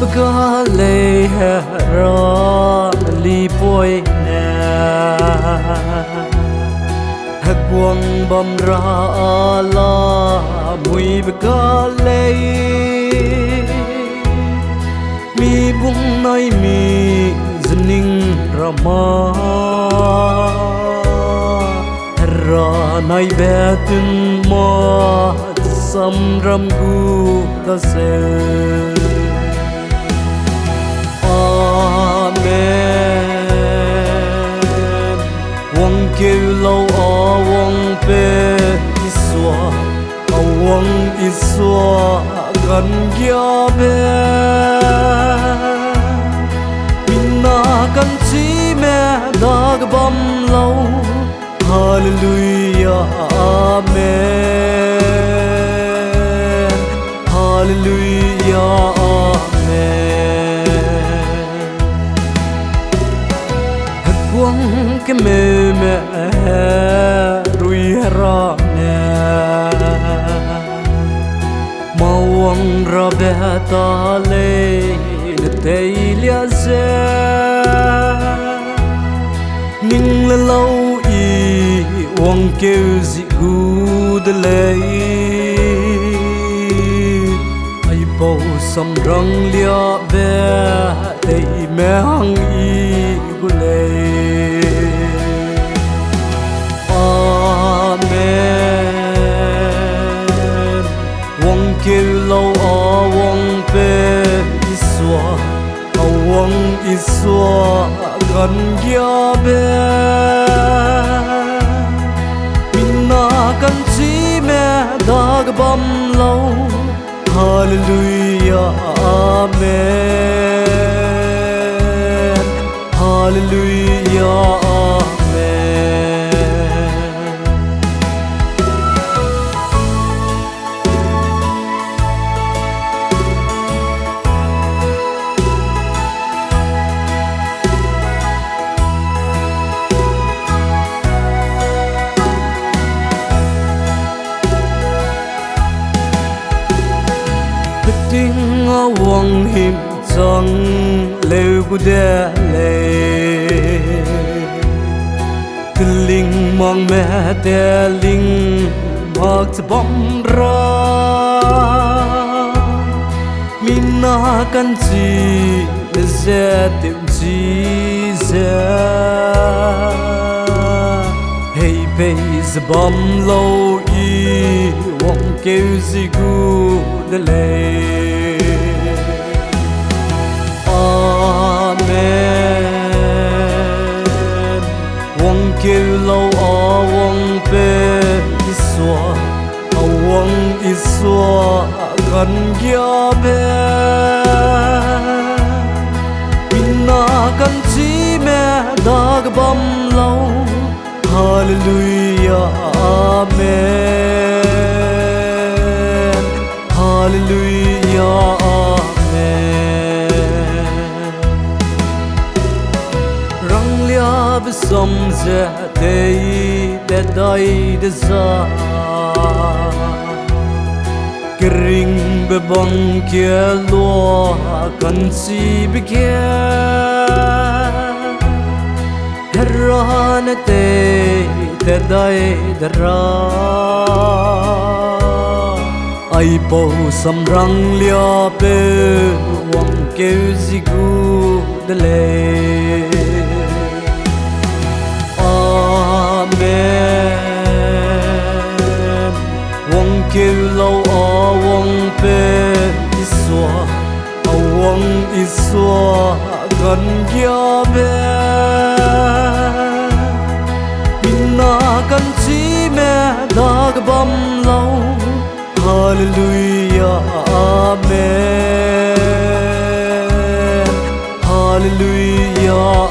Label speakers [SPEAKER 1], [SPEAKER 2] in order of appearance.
[SPEAKER 1] bga le ra li poi na hagwang bam ra la mui bga le mi bung nai mi zning rama ra nai betun ma sam ram gu da se amen wong kêu lâu a wong pe iswa a wong iswa kan gya be minna kan chi me dag bam lâu hallelujah amen hallelujah amen quăng cái mê mẹ rui ra nè mawang ra be ta le le tei lia ze ning le lâu wang kêu dị gu de lei ai bao sam rang lia be dei me hang i gu lei amen wang kêu lâu a wang pe iswa a wang iswa kan gya be kan chi me dag bam lâu hallelujah amen hallelujah amen tiếng wang him chang leu gu de le kling mang me te ling mak bom ra minna kan chi ze tim chi ze hey pays bom lo i wang kêu zi gu de lei amen wang kêu lâu a wang pe iswa a wang iswa kan gya be minna kan chi me dag bam lâu hallelujah amen hallelujah amen rang lia besom ze dei de dai de za kring be bang kia lo kan si be kia herana te dai de ra ai po sam rang lia pe wang kêu zi gu de le amen wang kêu lâu a wang pe iswa a wang iswa kan gya be minna kan chi me dag bam lâu hallelujah amen hallelujah